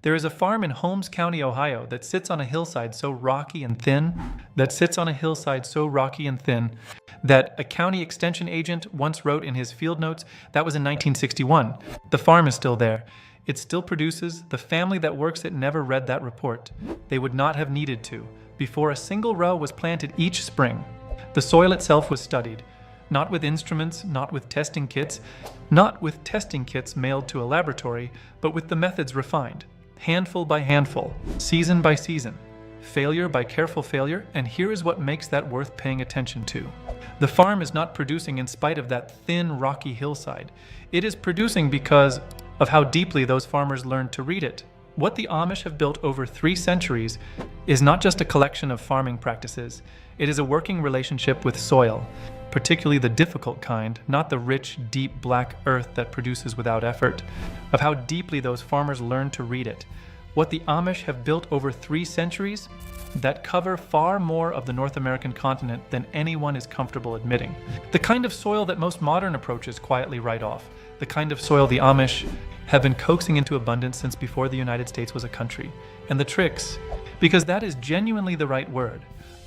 There is a farm in Holmes County, Ohio that sits on a hillside so rocky and thin that a county extension agent once wrote in his field notes. That was in 1961. The farm is still there. It still produces. The family that works it never read that report. They would not have needed to. Before a single row was planted each spring, the soil itself was studied. Not with instruments, not with testing kits mailed to a laboratory, but with the methods refined. Handful by handful, season by season, failure by careful failure, and here is what makes that worth paying attention to. The farm is not producing in spite of that thin, rocky hillside. It is producing because of how deeply those farmers learned to read it. What the Amish have built over 3 centuries is not just a collection of farming practices. It is a working relationship with soil, particularly the difficult kind, not the rich, deep black earth that produces without effort, of how deeply those farmers learned to read it. What the Amish have built over 3 centuries that cover far more of the North American continent than anyone is comfortable admitting. The kind of soil that most modern approaches quietly write off. The kind of soil the Amish have been coaxing into abundance since before the United States was a country. And the tricks, because that is genuinely the right word,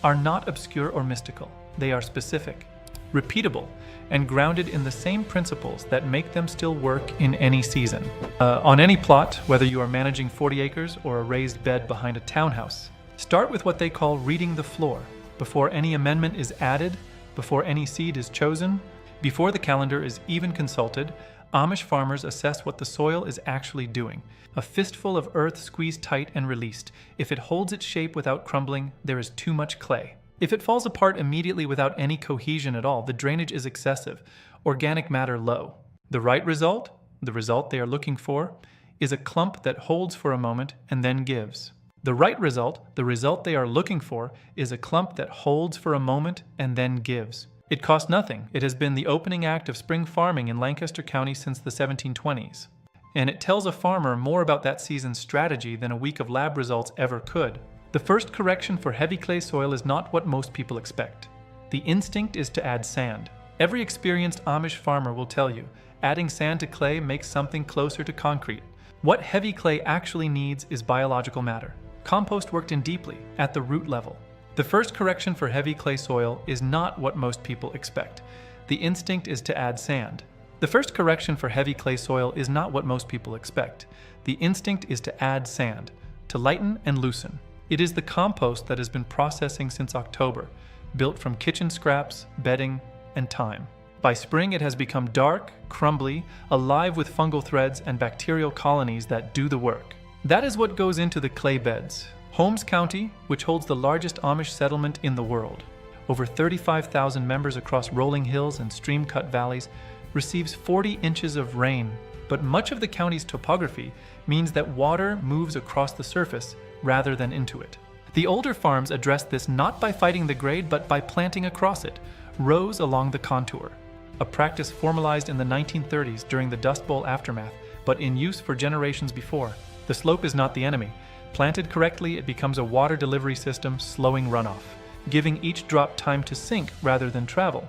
are not obscure or mystical. They are specific, repeatable, and grounded in the same principles that make them still work in any season. On any plot, whether you are managing 40 acres or a raised bed behind a townhouse, start with what they call reading the floor. Before any amendment is added, before any seed is chosen, before the calendar is even consulted, Amish farmers assess what the soil is actually doing. A fistful of earth squeezed tight and released. If it holds its shape without crumbling, there is too much clay. If it falls apart immediately without any cohesion at all, the drainage is excessive, organic matter low. The right result, the result they are looking for, is a clump that holds for a moment and then gives. The right result, the result they are looking for, is a clump that holds for a moment and then gives. It costs nothing. It has been the opening act of spring farming in Lancaster County since the 1720s. And it tells a farmer more about that season's strategy than a week of lab results ever could. The first correction for heavy clay soil is not what most people expect. The instinct is to add sand. Every experienced Amish farmer will tell you, adding sand to clay makes something closer to concrete. What heavy clay actually needs is biological matter. Compost worked in deeply, at the root level. The first correction for heavy clay soil is not what most people expect. The instinct is to add sand. The first correction for heavy clay soil is not what most people expect. The instinct is to add sand, to lighten and loosen. It is the compost that has been processing since October, built from kitchen scraps, bedding, and thyme. By spring it has become dark, crumbly, alive with fungal threads and bacterial colonies that do the work. That is what goes into the clay beds. Holmes County, which holds the largest Amish settlement in the world, over 35,000 members across rolling hills and stream-cut valleys, receives 40 inches of rain, but much of the county's topography means that water moves across the surface rather than into it. The older farms address this not by fighting the grade, but by planting across it, rows along the contour, a practice formalized in the 1930s during the Dust Bowl aftermath, but in use for generations before. The slope is not the enemy. Planted correctly, it becomes a water delivery system slowing runoff, giving each drop time to sink rather than travel.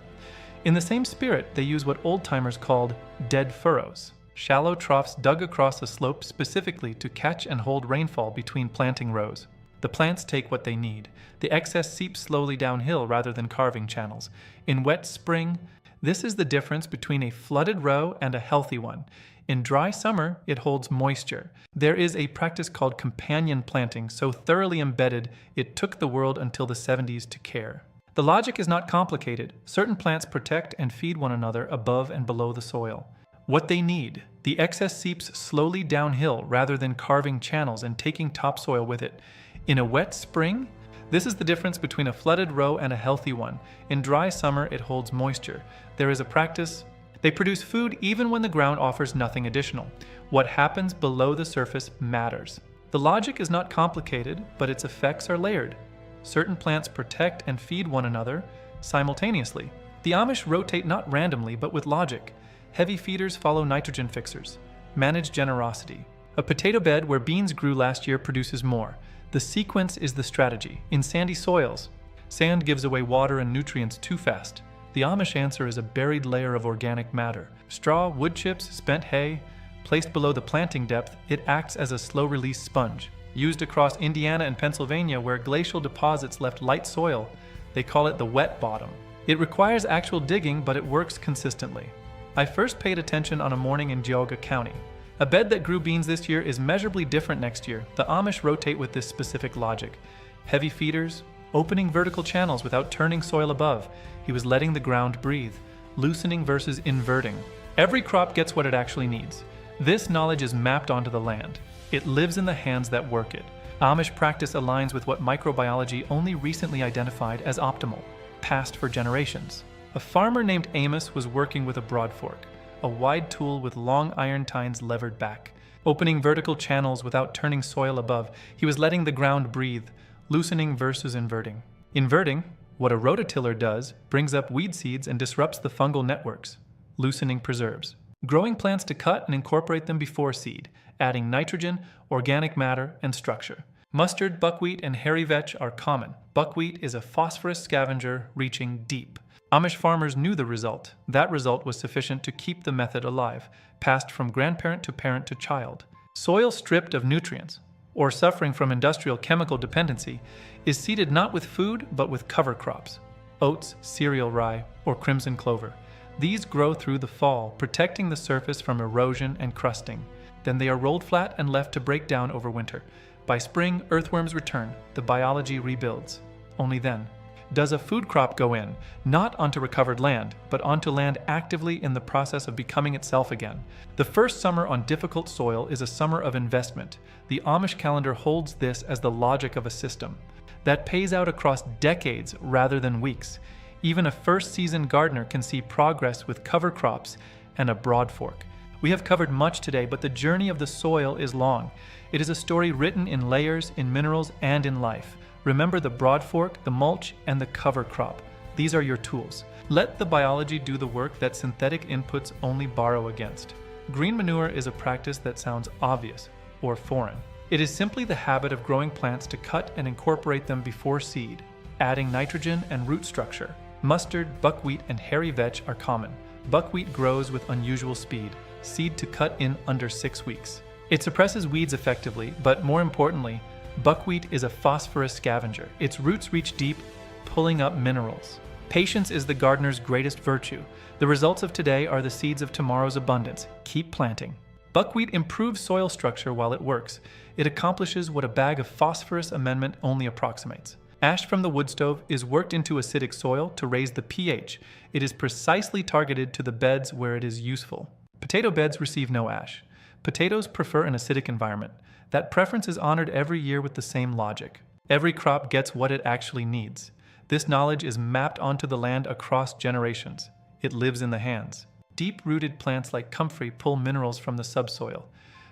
In the same spirit, they use what old-timers called dead furrows, shallow troughs dug across a slope specifically to catch and hold rainfall between planting rows. The plants take what they need. The excess seeps slowly downhill rather than carving channels. In wet spring, this is the difference between a flooded row and a healthy one. In dry summer, it holds moisture. There is a practice called companion planting, so thoroughly embedded it took the world until the 70s to care. The logic is not complicated. Certain plants protect and feed one another above and below the soil. What they need, the excess seeps slowly downhill rather than carving channels and taking topsoil with it. In a wet spring, this is the difference between a flooded row and a healthy one. In dry summer, it holds moisture. There is a practice. They produce food even when the ground offers nothing additional. What happens below the surface matters. The logic is not complicated, but its effects are layered. Certain plants protect and feed one another simultaneously. The Amish rotate not randomly, but with logic. Heavy feeders follow nitrogen fixers. Manage generosity. A potato bed where beans grew last year produces more. The sequence is the strategy. In sandy soils, sand gives away water and nutrients too fast. The Amish answer is a buried layer of organic matter. Straw, wood chips, spent hay, Placed below the planting depth, it acts as a slow-release sponge. Used across Indiana and Pennsylvania where glacial deposits left light soil, they call it the wet bottom. It requires actual digging, but it works consistently. I first paid attention on a morning in Geauga County. A bed that grew beans this year is measurably different next year. The Amish rotate with this specific logic. Heavy feeders, opening vertical channels without turning soil above. He was letting the ground breathe. Loosening versus inverting. Every crop gets what it actually needs. This knowledge is mapped onto the land. It lives in the hands that work it. Amish practice aligns with what microbiology only recently identified as optimal, passed for generations. A farmer named Amos was working with a broad fork, a wide tool with long iron tines levered back. Opening vertical channels without turning soil above, he was letting the ground breathe, loosening versus inverting. Inverting, what a rototiller does, brings up weed seeds and disrupts the fungal networks. Loosening preserves. Growing plants to cut and incorporate them before seed, adding nitrogen, organic matter, and structure. Mustard, buckwheat, and hairy vetch are common. Buckwheat is a phosphorus scavenger reaching deep. Amish farmers knew the result. That result was sufficient to keep the method alive, passed from grandparent to child. Soil stripped of nutrients, or suffering from industrial chemical dependency, is seeded not with food but with cover crops. Oats, cereal rye, or crimson clover. These grow through the fall, protecting the surface from erosion and crusting. Then they are rolled flat and left to break down over winter. By spring, earthworms return, the biology rebuilds. Only then does a food crop go in, not onto recovered land, but onto land actively in the process of becoming itself again. The first summer on difficult soil is a summer of investment. The Amish calendar holds this as the logic of a system that pays out across decades rather than weeks. Even a first-season gardener can see progress with cover crops and a broad fork. We have covered much today, but the journey of the soil is long. It is a story written in layers, in minerals, and in life. Remember the broad fork, the mulch, and the cover crop. These are your tools. Let the biology do the work that synthetic inputs only borrow against. Green manure is a practice that sounds obvious or foreign. It is simply the habit of growing plants to cut and incorporate them before seed, adding nitrogen and root structure. Mustard, buckwheat, and hairy vetch are common. Buckwheat grows with unusual speed, seed to cut in under 6 weeks. It suppresses weeds effectively, but more importantly, buckwheat is a phosphorus scavenger. Its roots reach deep, pulling up minerals. Patience is the gardener's greatest virtue. The results of today are the seeds of tomorrow's abundance. Keep planting. Buckwheat improves soil structure while it works. It accomplishes what a bag of phosphorus amendment only approximates. Ash from the wood stove is worked into acidic soil to raise the pH. It is precisely targeted to the beds where it is useful. Potato beds receive no ash. Potatoes prefer an acidic environment. That preference is honored every year with the same logic. Every crop gets what it actually needs. This knowledge is mapped onto the land across generations. It lives in the hands. Deep-rooted plants like comfrey pull minerals from the subsoil.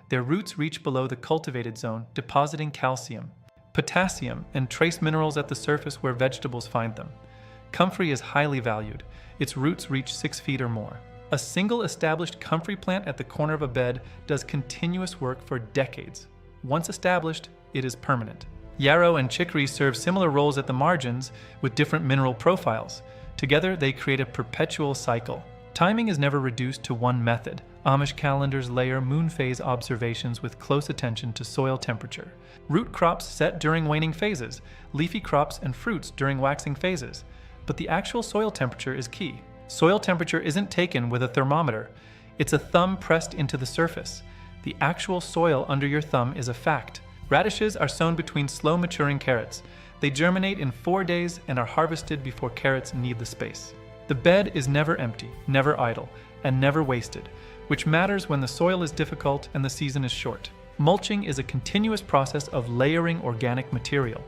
Their roots reach below the cultivated zone, depositing calcium, potassium, and trace minerals at the surface where vegetables find them. Comfrey is highly valued. Its roots reach 6 feet or more. A single established comfrey plant at the corner of a bed does continuous work for decades. Once established, it is permanent. Yarrow and chicory serve similar roles at the margins with different mineral profiles. Together, they create a perpetual cycle. Timing is never reduced to one method. Amish calendars layer moon phase observations with close attention to soil temperature. Root crops set during waning phases, leafy crops and fruits during waxing phases. But the actual soil temperature is key. Soil temperature isn't taken with a thermometer. It's a thumb pressed into the surface. The actual soil under your thumb is a fact. Radishes are sown between slow-maturing carrots. They germinate in 4 days and are harvested before carrots need the space. The bed is never empty, never idle, and never wasted, which matters when the soil is difficult and the season is short. Mulching is a continuous process of layering organic material.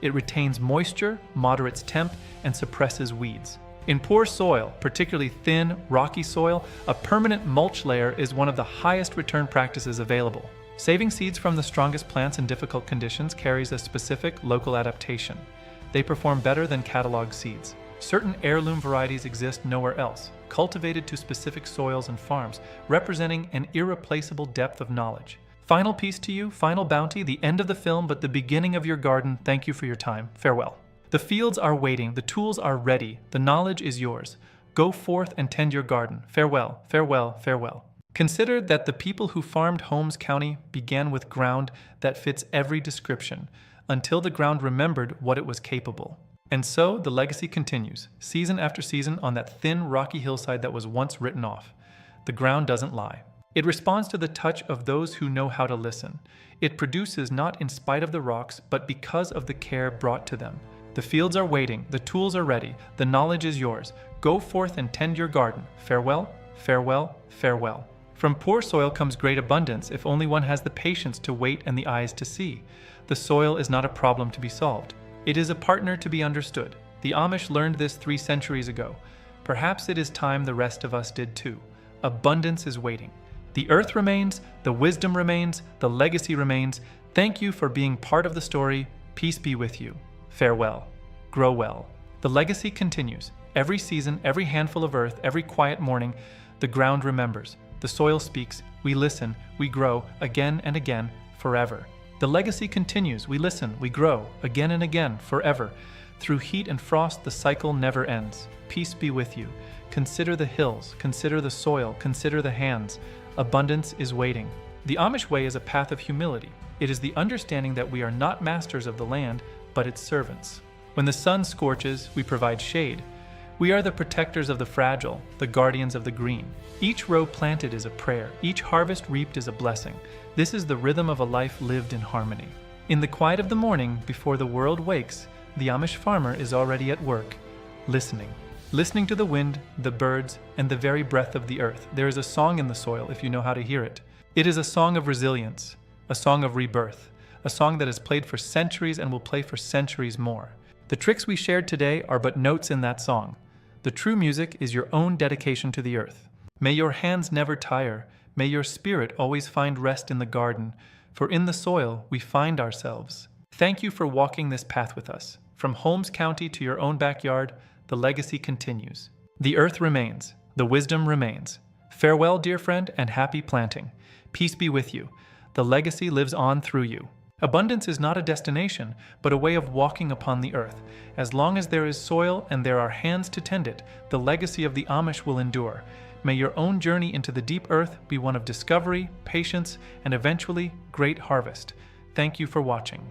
It retains moisture, moderates temp, and suppresses weeds. In poor soil, particularly thin, rocky soil, a permanent mulch layer is one of the highest return practices available. Saving seeds from the strongest plants in difficult conditions carries a specific local adaptation. They perform better than catalog seeds. Certain heirloom varieties exist nowhere else, cultivated to specific soils and farms, representing an irreplaceable depth of knowledge. Final piece to you, final bounty, the end of the film, but the beginning of your garden. Thank you for your time. Farewell. The fields are waiting, the tools are ready, the knowledge is yours. Go forth and tend your garden. Farewell, farewell, farewell. Consider that the people who farmed Holmes County began with ground that fits every description, until the ground remembered what it was capable. And so the legacy continues, season after season on that thin, rocky hillside that was once written off. The ground doesn't lie. It responds to the touch of those who know how to listen. It produces not in spite of the rocks, but because of the care brought to them. The fields are waiting, the tools are ready, the knowledge is yours. Go forth and tend your garden. Farewell, farewell, farewell. From poor soil comes great abundance if only one has the patience to wait and the eyes to see. The soil is not a problem to be solved. It is a partner to be understood. The Amish learned this 3 centuries ago. Perhaps it is time the rest of us did too. Abundance is waiting. The earth remains, the wisdom remains, the legacy remains. Thank you for being part of the story. Peace be with you. Farewell. Grow well. The legacy continues. Every season, every handful of earth, every quiet morning, the ground remembers. The soil speaks, we listen, we grow, again and again, forever. The legacy continues, we listen, we grow, again and again, forever. Through heat and frost, the cycle never ends. Peace be with you. Consider the hills, consider the soil, consider the hands. Abundance is waiting. The Amish way is a path of humility. It is the understanding that we are not masters of the land, but its servants. When the sun scorches, we provide shade. We are the protectors of the fragile, the guardians of the green. Each row planted is a prayer, each harvest reaped is a blessing. This is the rhythm of a life lived in harmony. In the quiet of the morning, before the world wakes, the Amish farmer is already at work, listening. Listening to the wind, the birds, and the very breath of the earth. There is a song in the soil if you know how to hear it. It is a song of resilience, a song of rebirth, a song that has played for centuries and will play for centuries more. The tricks we shared today are but notes in that song. The true music is your own dedication to the earth. May your hands never tire. May your spirit always find rest in the garden, for in the soil we find ourselves. Thank you for walking this path with us. From Holmes County to your own backyard, the legacy continues. The earth remains. The wisdom remains. Farewell, dear friend, and happy planting. Peace be with you. The legacy lives on through you. Abundance is not a destination, but a way of walking upon the earth. As long as there is soil and there are hands to tend it, the legacy of the Amish will endure. May your own journey into the deep earth be one of discovery, patience, and eventually great harvest. Thank you for watching.